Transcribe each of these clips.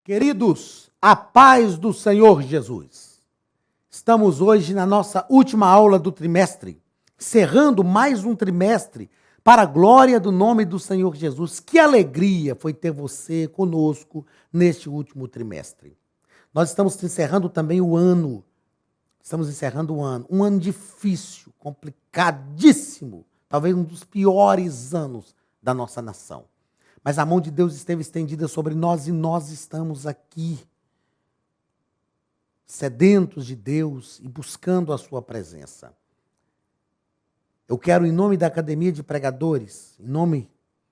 Queridos, a paz do Senhor Jesus. Estamos hoje na nossa última aula do trimestre, encerrando mais um trimestre para a glória do nome do Senhor Jesus. Que alegria foi ter você conosco neste último trimestre. Nós estamos encerrando também o ano. Estamos encerrando o ano. Um ano difícil, complicadíssimo. Talvez um dos piores anos da nossa nação. Mas a mão de Deus esteve estendida sobre nós e nós estamos aqui, sedentos de Deus e buscando a sua presença. Eu quero, em nome da Academia de Pregadores, em nome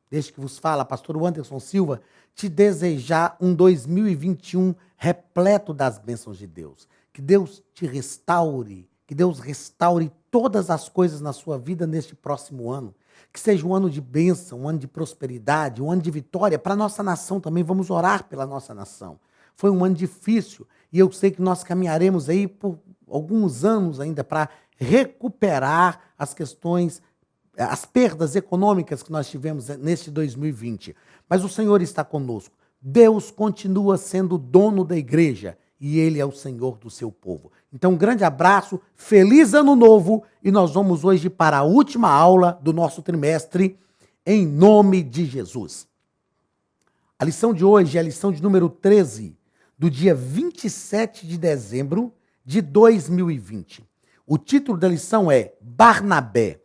deste que vos fala, pastor Anderson Silva, te desejar um 2021 repleto das bênçãos de Deus. Que Deus te restaure, que Deus restaure todas as coisas na sua vida neste próximo ano. Que seja um ano de bênção, um ano de prosperidade, um ano de vitória para a nossa nação também. Vamos orar pela nossa nação. Foi um ano difícil e eu sei que nós caminharemos aí por alguns anos ainda para recuperar as questões, as perdas econômicas que nós tivemos neste 2020. Mas o Senhor está conosco. Deus continua sendo o dono da igreja e Ele é o Senhor do seu povo. Então, um grande abraço, feliz ano novo, e nós vamos hoje para a última aula do nosso trimestre, em nome de Jesus. A lição de hoje é a lição de número 13, do dia 27 de dezembro de 2020. O título da lição é Barnabé,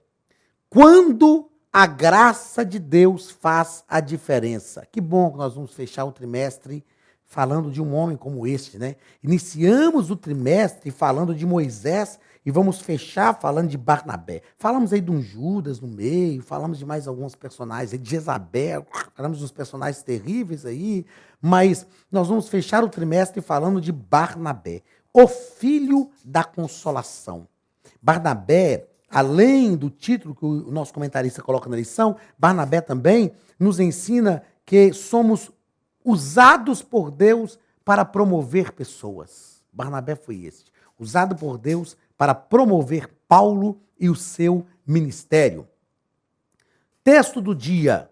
quando a graça de Deus faz a diferença. Que bom que nós vamos fechar o trimestre falando de um homem como este, né? Iniciamos o trimestre falando de Moisés e vamos fechar falando de Barnabé. Falamos aí de um Judas no meio, falamos de mais alguns personagens, aí de Jezabel, falamos dos personagens terríveis aí, mas nós vamos fechar o trimestre falando de Barnabé, o filho da consolação. Barnabé, além do título que o nosso comentarista coloca na lição, Barnabé também nos ensina que somos usados por Deus para promover pessoas. Barnabé foi este, usado por Deus para promover Paulo e o seu ministério. Texto do dia,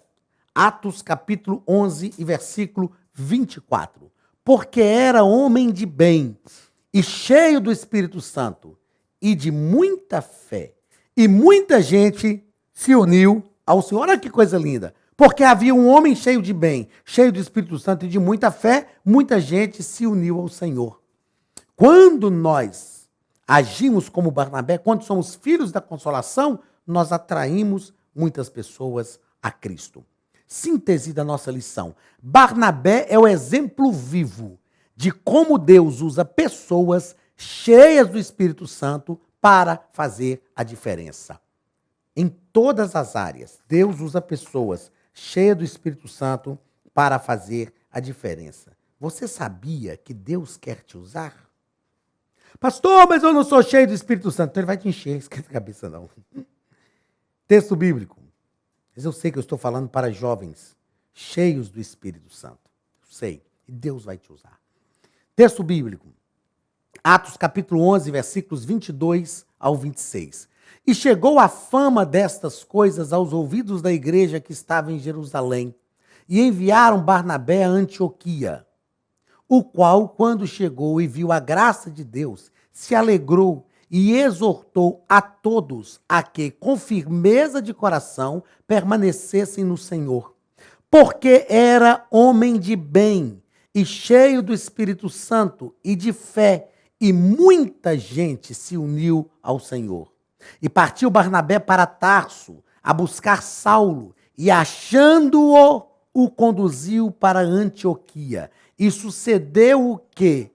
Atos capítulo 11 e versículo 24. Porque era homem de bem e cheio do Espírito Santo e de muita fé, e muita gente se uniu ao Senhor. Olha que coisa linda. Porque havia um homem cheio de bem, cheio do Espírito Santo e de muita fé, muita gente se uniu ao Senhor. Quando nós agimos como Barnabé, quando somos filhos da consolação, nós atraímos muitas pessoas a Cristo. Síntese da nossa lição. Barnabé é o exemplo vivo de como Deus usa pessoas cheias do Espírito Santo para fazer a diferença. Em todas as áreas, Deus usa pessoas cheia do Espírito Santo para fazer a diferença. Você sabia que Deus quer te usar? Pastor, mas eu não sou cheio do Espírito Santo. Então ele vai te encher, esquenta a cabeça não. Texto bíblico. Mas eu sei que eu estou falando para jovens cheios do Espírito Santo. Eu sei, e Deus vai te usar. Texto bíblico. Atos capítulo 11, versículos 22 ao 26. E chegou a fama destas coisas aos ouvidos da igreja que estava em Jerusalém, e enviaram Barnabé a Antioquia, o qual, quando chegou e viu a graça de Deus, se alegrou e exortou a todos a que, com firmeza de coração, permanecessem no Senhor, porque era homem de bem e cheio do Espírito Santo e de fé, e muita gente se uniu ao Senhor. E partiu Barnabé para Tarso, a buscar Saulo, e achando-o, o conduziu para Antioquia. E sucedeu que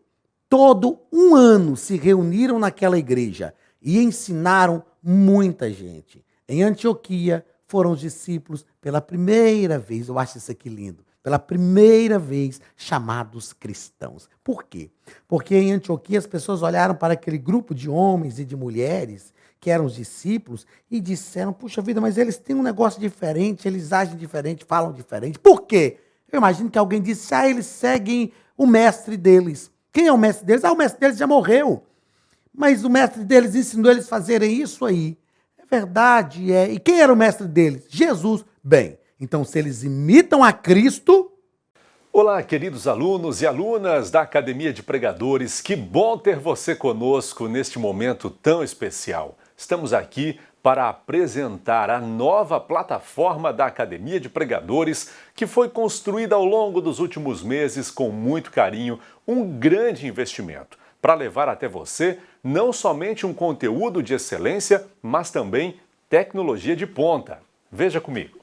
todo um ano se reuniram naquela igreja e ensinaram muita gente. Em Antioquia foram os discípulos pela primeira vez, eu acho isso aqui lindo, pela primeira vez chamados cristãos. Por quê? Porque em Antioquia as pessoas olharam para aquele grupo de homens e de mulheres que eram os discípulos, e disseram, puxa vida, mas eles têm um negócio diferente, eles agem diferente, falam diferente. Por quê? Eu imagino que alguém disse, eles seguem o mestre deles. Quem é o mestre deles? O mestre deles já morreu. Mas o mestre deles ensinou eles a fazerem isso aí. É verdade, é. E quem era o mestre deles? Jesus. Bem, então se eles imitam a Cristo, Olá, queridos alunos e alunas da Academia de Pregadores, que bom ter você conosco neste momento tão especial. Estamos aqui para apresentar a nova plataforma da Academia de Pregadores, que foi construída ao longo dos últimos meses com muito carinho, um grande investimento, para levar até você não somente um conteúdo de excelência, mas também tecnologia de ponta. Veja comigo.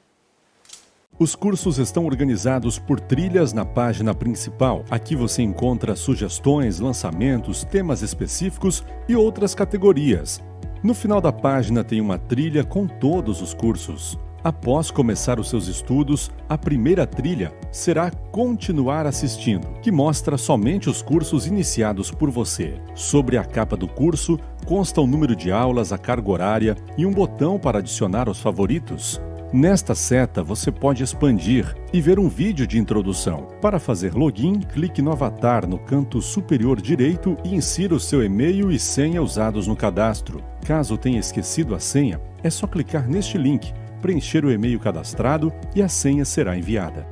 Os cursos estão organizados por trilhas na página principal. Aqui você encontra sugestões, lançamentos, temas específicos e outras categorias. No final da página tem uma trilha com todos os cursos. Após começar os seus estudos, a primeira trilha será Continuar assistindo, que mostra somente os cursos iniciados por você. Sobre a capa do curso, consta o número de aulas, a carga horária e um botão para adicionar aos favoritos. Nesta seta, você pode expandir e ver um vídeo de introdução. Para fazer login, clique no avatar no canto superior direito e insira o seu e-mail e senha usados no cadastro. Caso tenha esquecido a senha, é só clicar neste link, preencher o e-mail cadastrado e a senha será enviada.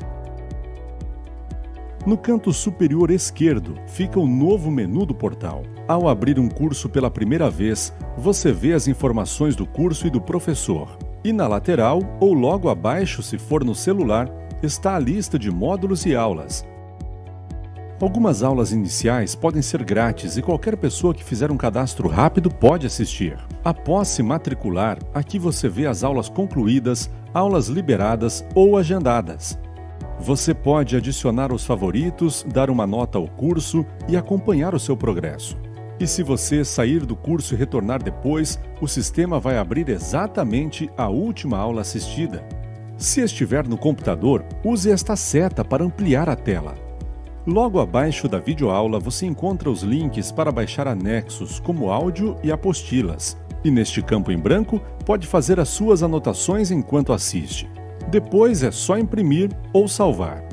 No canto superior esquerdo fica o novo menu do portal. Ao abrir um curso pela primeira vez, você vê as informações do curso e do professor. E na lateral, ou logo abaixo se for no celular, está a lista de módulos e aulas. Algumas aulas iniciais podem ser grátis e qualquer pessoa que fizer um cadastro rápido pode assistir. Após se matricular, aqui você vê as aulas concluídas, aulas liberadas ou agendadas. Você pode adicionar os favoritos, dar uma nota ao curso e acompanhar o seu progresso. E se você sair do curso e retornar depois, o sistema vai abrir exatamente a última aula assistida. Se estiver no computador, use esta seta para ampliar a tela. Logo abaixo da videoaula você encontra os links para baixar anexos, como áudio e apostilas. E neste campo em branco, pode fazer as suas anotações enquanto assiste. Depois é só imprimir ou salvar.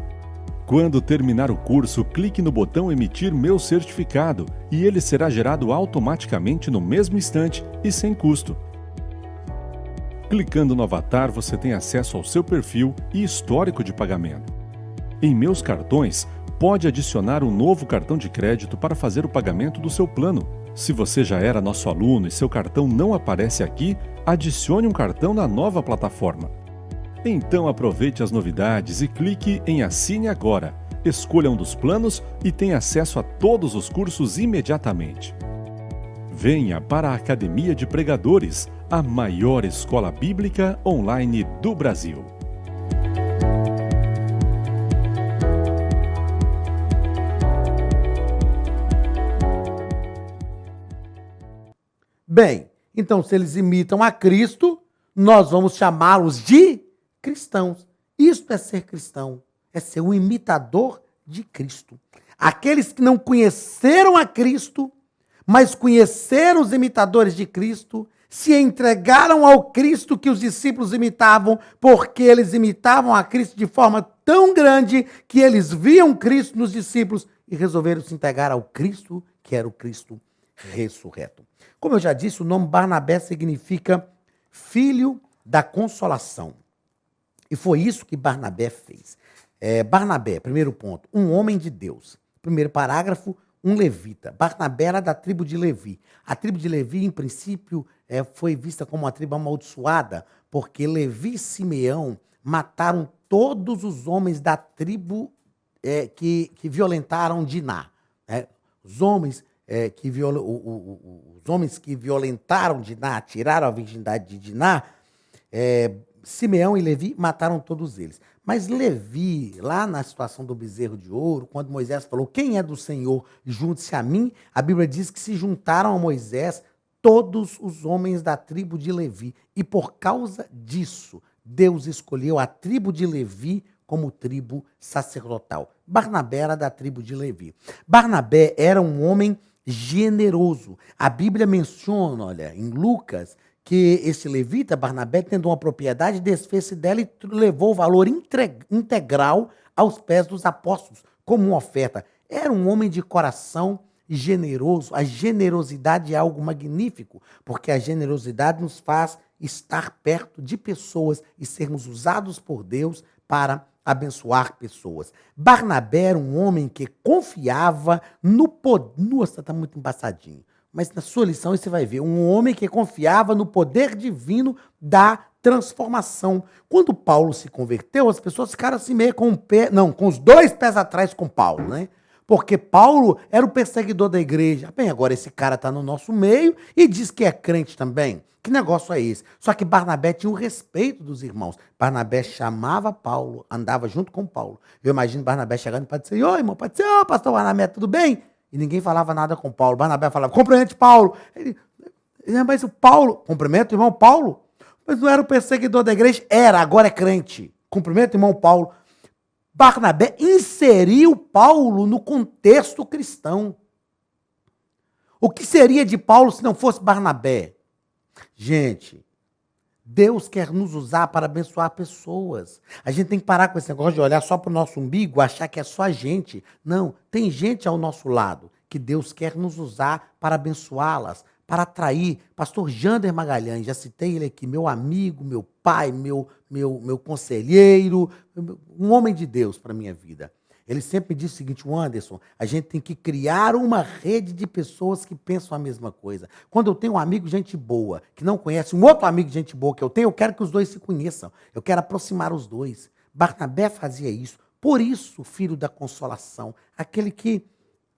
Quando terminar o curso, clique no botão Emitir meu certificado e ele será gerado automaticamente no mesmo instante e sem custo. Clicando no avatar, você tem acesso ao seu perfil e histórico de pagamento. Em Meus Cartões, pode adicionar um novo cartão de crédito para fazer o pagamento do seu plano. Se você já era nosso aluno e seu cartão não aparece aqui, adicione um cartão na nova plataforma. Então aproveite as novidades e clique em Assine Agora. Escolha um dos planos e tenha acesso a todos os cursos imediatamente. Venha para a Academia de Pregadores, a maior escola bíblica online do Brasil. Bem, então se eles imitam a Cristo, nós vamos chamá-los de cristãos. Isto é ser cristão, é ser um imitador de Cristo. Aqueles que não conheceram a Cristo, mas conheceram os imitadores de Cristo, se entregaram ao Cristo que os discípulos imitavam, porque eles imitavam a Cristo de forma tão grande que eles viam Cristo nos discípulos e resolveram se entregar ao Cristo, que era o Cristo ressurreto. Como eu já disse, o nome Barnabé significa filho da consolação. E foi isso que Barnabé fez. Barnabé, primeiro ponto, um homem de Deus. Primeiro parágrafo, um levita. Barnabé era da tribo de Levi. A tribo de Levi, em princípio, foi vista como uma tribo amaldiçoada, porque Levi e Simeão mataram todos os homens da tribo que violentaram Diná. Os homens que violentaram Diná, tiraram a virgindade de Diná, Simeão e Levi mataram todos eles. Mas Levi, lá na situação do bezerro de ouro, quando Moisés falou, quem é do Senhor, junte-se a mim, a Bíblia diz que se juntaram a Moisés todos os homens da tribo de Levi. E por causa disso, Deus escolheu a tribo de Levi como tribo sacerdotal. Barnabé era da tribo de Levi. Barnabé era um homem generoso. A Bíblia menciona, olha, em Lucas, que esse levita, Barnabé, tendo uma propriedade, desfez-se dela e levou o valor integral aos pés dos apóstolos, como uma oferta. Era um homem de coração generoso. A generosidade é algo magnífico, porque a generosidade nos faz estar perto de pessoas e sermos usados por Deus para abençoar pessoas. Barnabé era um homem que confiava no poder. Nossa, está muito embaçadinho. Mas na sua lição você vai ver. Um homem que confiava no poder divino da transformação. Quando Paulo se converteu, as pessoas ficaram assim meio com com os dois pés atrás com Paulo, né? Porque Paulo era o perseguidor da igreja. Bem, agora esse cara está no nosso meio e diz que é crente também. Que negócio é esse? Só que Barnabé tinha o respeito dos irmãos. Barnabé chamava Paulo, andava junto com Paulo. Eu imagino Barnabé chegando para dizer: ô irmão, pode dizer, ô pastor Barnabé, tudo bem? E ninguém falava nada com Paulo. Barnabé falava: cumprimente Paulo. Mas o Paulo, cumprimenta o irmão Paulo? Mas não era o perseguidor da igreja? Era, agora é crente. Cumprimenta o irmão Paulo. Barnabé inseriu Paulo no contexto cristão. O que seria de Paulo se não fosse Barnabé? Gente, Deus quer nos usar para abençoar pessoas. A gente tem que parar com esse negócio de olhar só para o nosso umbigo, achar que é só a gente. Não, tem gente ao nosso lado que Deus quer nos usar para abençoá-las, para atrair. Pastor Jander Magalhães, já citei ele aqui, meu amigo, meu pai, meu conselheiro, um homem de Deus para a minha vida. Ele sempre me disse o seguinte: Anderson, a gente tem que criar uma rede de pessoas que pensam a mesma coisa. Quando eu tenho um amigo gente boa, que não conhece um outro amigo gente boa que eu tenho, eu quero que os dois se conheçam. Eu quero aproximar os dois. Barnabé fazia isso. Por isso, filho da consolação, aquele que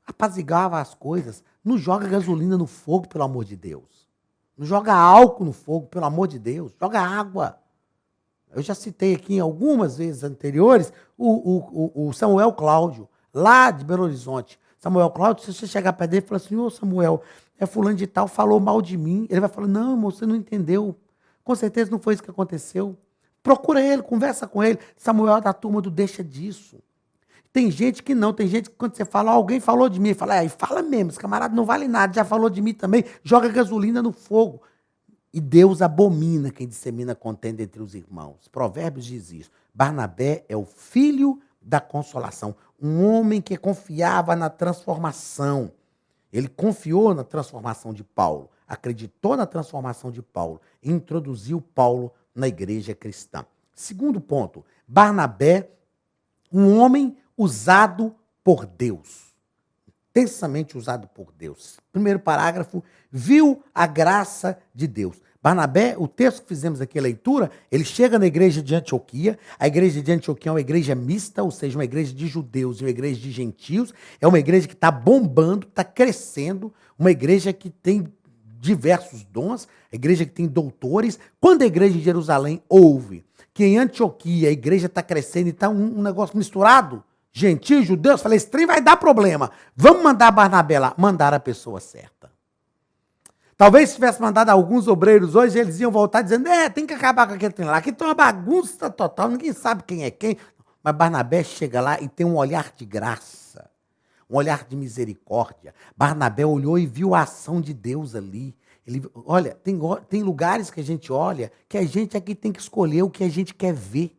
apaziguava as coisas, não joga gasolina no fogo, pelo amor de Deus. Não joga álcool no fogo, pelo amor de Deus. Joga água. Eu já citei aqui em algumas vezes anteriores o Samuel Cláudio, lá de Belo Horizonte. Samuel Cláudio, se você chegar perto dele e falar assim: ô Samuel, fulano de tal falou mal de mim. Ele vai falar: não, irmão, você não entendeu. Com certeza não foi isso que aconteceu. Procura ele, conversa com ele. Samuel é da turma do deixa disso. Tem gente que não, tem gente que quando você fala: alguém falou de mim, fala: e fala mesmo, esse camarada não vale nada, já falou de mim também, joga gasolina no fogo. E Deus abomina quem dissemina contenda entre os irmãos. Provérbios diz isso. Barnabé é o filho da consolação. Um homem que confiava na transformação. Ele confiou na transformação de Paulo. Acreditou na transformação de Paulo. E introduziu Paulo na igreja cristã. Segundo ponto. Barnabé, um homem usado por Deus. Intensamente usado por Deus. Primeiro parágrafo, viu a graça de Deus. Barnabé, o texto que fizemos aqui a leitura, ele chega na igreja de Antioquia. A igreja de Antioquia é uma igreja mista, ou seja, uma igreja de judeus e uma igreja de gentios. É uma igreja que está bombando, está crescendo, uma igreja que tem diversos dons, a igreja que tem doutores. Quando a igreja de Jerusalém ouve que em Antioquia a igreja está crescendo e está um negócio misturado, gentios, judeus, falei: esse trem vai dar problema. Vamos mandar Barnabé lá. Mandaram a pessoa certa. Talvez se tivesse mandado alguns obreiros hoje, eles iam voltar dizendo: tem que acabar com aquele trem lá. Aqui tem uma bagunça total, ninguém sabe quem é quem. Mas Barnabé chega lá e tem um olhar de graça, um olhar de misericórdia. Barnabé olhou e viu a ação de Deus ali. Ele, olha, tem lugares que a gente olha que a gente aqui tem que escolher o que a gente quer ver.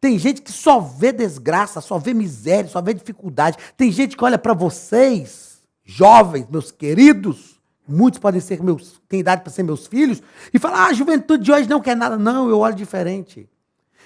Tem gente que só vê desgraça, só vê miséria, só vê dificuldade. Tem gente que olha para vocês, jovens, meus queridos, muitos podem ser têm idade para ser meus filhos, e fala: a juventude de hoje não quer nada. Não, eu olho diferente.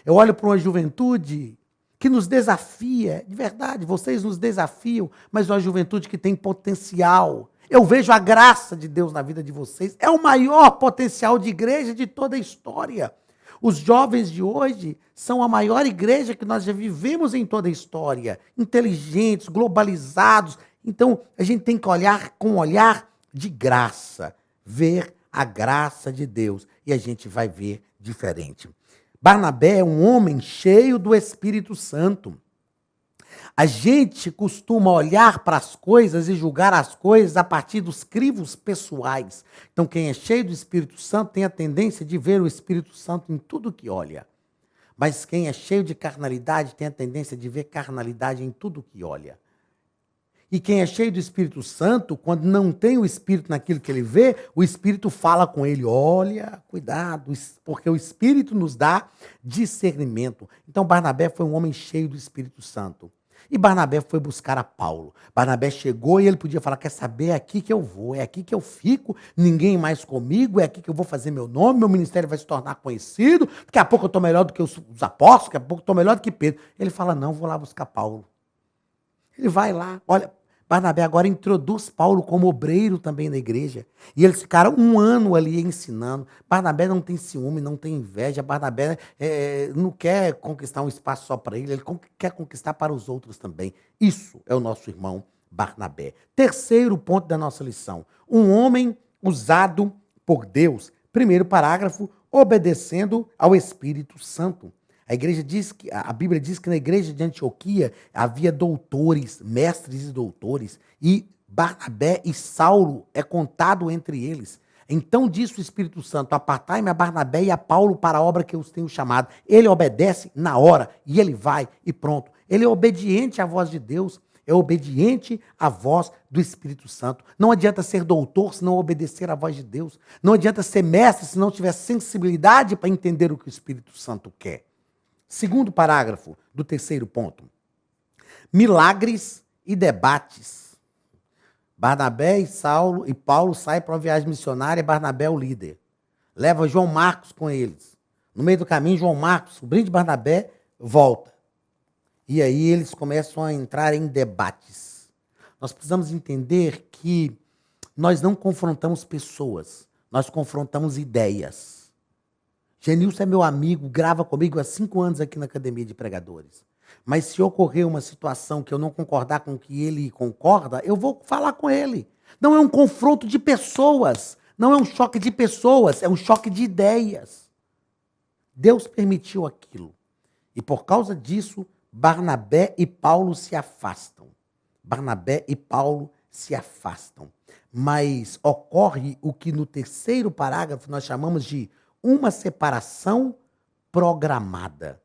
Eu olho para uma juventude que nos desafia, de verdade, vocês nos desafiam, mas uma juventude que tem potencial. Eu vejo a graça de Deus na vida de vocês. É o maior potencial de igreja de toda a história. Os jovens de hoje são a maior igreja que nós já vivemos em toda a história. Inteligentes, globalizados. Então, a gente tem que olhar com um olhar de graça. Ver a graça de Deus. E a gente vai ver diferente. Barnabé é um homem cheio do Espírito Santo. A gente costuma olhar para as coisas e julgar as coisas a partir dos crivos pessoais. Então, quem é cheio do Espírito Santo tem a tendência de ver o Espírito Santo em tudo que olha. Mas quem é cheio de carnalidade tem a tendência de ver carnalidade em tudo que olha. E quem é cheio do Espírito Santo, quando não tem o Espírito naquilo que ele vê, o Espírito fala com ele: olha, cuidado, porque o Espírito nos dá discernimento. Então, Barnabé foi um homem cheio do Espírito Santo. E Barnabé foi buscar a Paulo. Barnabé chegou e ele podia falar, quer saber, é aqui que eu vou, é aqui que eu fico, ninguém mais comigo, é aqui que eu vou fazer meu nome, meu ministério vai se tornar conhecido, daqui a pouco eu estou melhor do que os apóstolos, daqui a pouco eu estou melhor do que Pedro. Ele fala, não, vou lá buscar Paulo. Ele vai lá, olha, Barnabé agora introduz Paulo como obreiro também na igreja. E eles ficaram 1 ano ali ensinando. Barnabé não tem ciúme, não tem inveja. Barnabé não quer conquistar um espaço só para ele quer conquistar para os outros também. Isso é o nosso irmão Barnabé. Terceiro ponto da nossa lição. Um homem usado por Deus. Primeiro parágrafo, obedecendo ao Espírito Santo. A Bíblia diz que na igreja de Antioquia havia doutores, mestres e doutores, e Barnabé e Saulo é contado entre eles. Então disse o Espírito Santo, apartai-me a Barnabé e a Paulo para a obra que eu os tenho chamado. Ele obedece na hora, e ele vai, e pronto. Ele é obediente à voz de Deus, é obediente à voz do Espírito Santo. Não adianta ser doutor se não obedecer à voz de Deus. Não adianta ser mestre se não tiver sensibilidade para entender o que o Espírito Santo quer. Segundo parágrafo do terceiro ponto. Milagres e debates. Barnabé e Paulo saem para uma viagem missionária e Barnabé é o líder. Leva João Marcos com eles. No meio do caminho, João Marcos, sobrinho de Barnabé, volta. E aí eles começam a entrar em debates. Nós precisamos entender que nós não confrontamos pessoas, nós confrontamos ideias. Genilson é meu amigo, grava comigo há 5 anos aqui na Academia de Pregadores. Mas se ocorrer uma situação que eu não concordar com o que ele concorda, eu vou falar com ele. Não é um confronto de pessoas, não é um choque de pessoas, é um choque de ideias. Deus permitiu aquilo. E por causa disso, Barnabé e Paulo se afastam. Barnabé e Paulo se afastam. Mas ocorre o que no terceiro parágrafo nós chamamos de uma separação programada.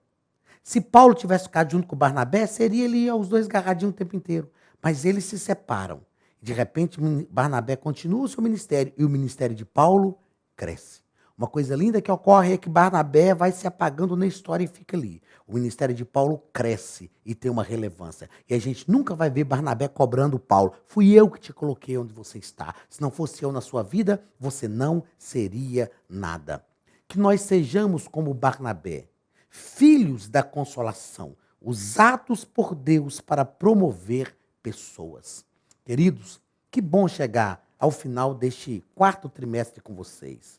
Se Paulo tivesse ficado junto com Barnabé, seria ali os dois agarradinhos o tempo inteiro. Mas eles se separam. De repente, Barnabé continua o seu ministério e o ministério de Paulo cresce. Uma coisa linda que ocorre é que Barnabé vai se apagando na história e fica ali. O ministério de Paulo cresce e tem uma relevância. E a gente nunca vai ver Barnabé cobrando Paulo. Fui eu que te coloquei onde você está. Se não fosse eu na sua vida, você não seria nada. Que nós sejamos como Barnabé, filhos da consolação, usados por Deus para promover pessoas. Queridos, que bom chegar ao final deste 4º trimestre com vocês.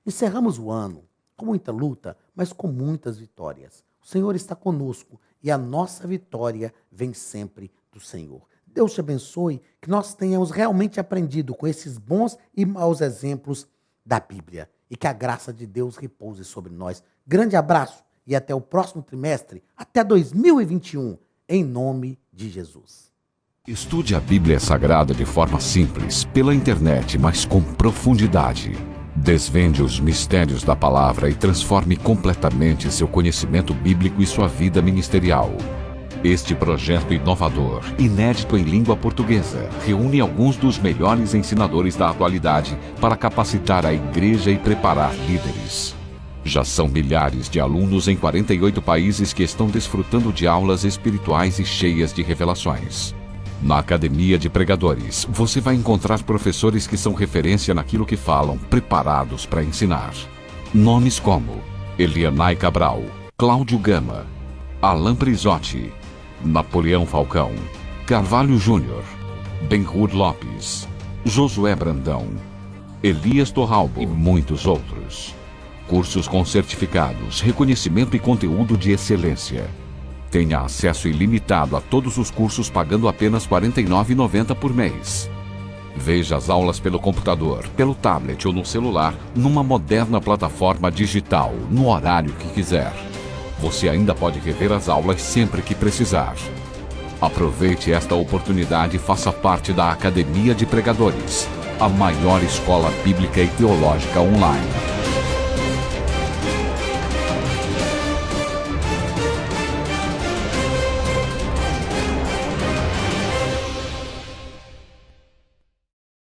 Encerramos o ano com muita luta, mas com muitas vitórias. O Senhor está conosco e a nossa vitória vem sempre do Senhor. Deus te abençoe, que nós tenhamos realmente aprendido com esses bons e maus exemplos da Bíblia. E que a graça de Deus repouse sobre nós. Grande abraço e até o próximo trimestre, até 2021, em nome de Jesus. Estude a Bíblia Sagrada de forma simples, pela internet, mas com profundidade. Desvende os mistérios da palavra e transforme completamente seu conhecimento bíblico e sua vida ministerial. Este projeto inovador, inédito em língua portuguesa, reúne alguns dos melhores ensinadores da atualidade para capacitar a igreja e preparar líderes. Já são milhares de alunos em 48 países que estão desfrutando de aulas espirituais e cheias de revelações. Na Academia de Pregadores, você vai encontrar professores que são referência naquilo que falam, preparados para ensinar. Nomes como Elianai Cabral, Cláudio Gama, Alan Prisotti, Napoleão Falcão, Carvalho Júnior, Benhur Lopes, Josué Brandão, Elias Torralbo e muitos outros. Cursos com certificados, reconhecimento e conteúdo de excelência. Tenha acesso ilimitado a todos os cursos pagando apenas R$ 49,90 por mês. Veja as aulas pelo computador, pelo tablet ou no celular, numa moderna plataforma digital, no horário que quiser. Você ainda pode rever as aulas sempre que precisar. Aproveite esta oportunidade e faça parte da Academia de Pregadores, a maior escola bíblica e teológica online.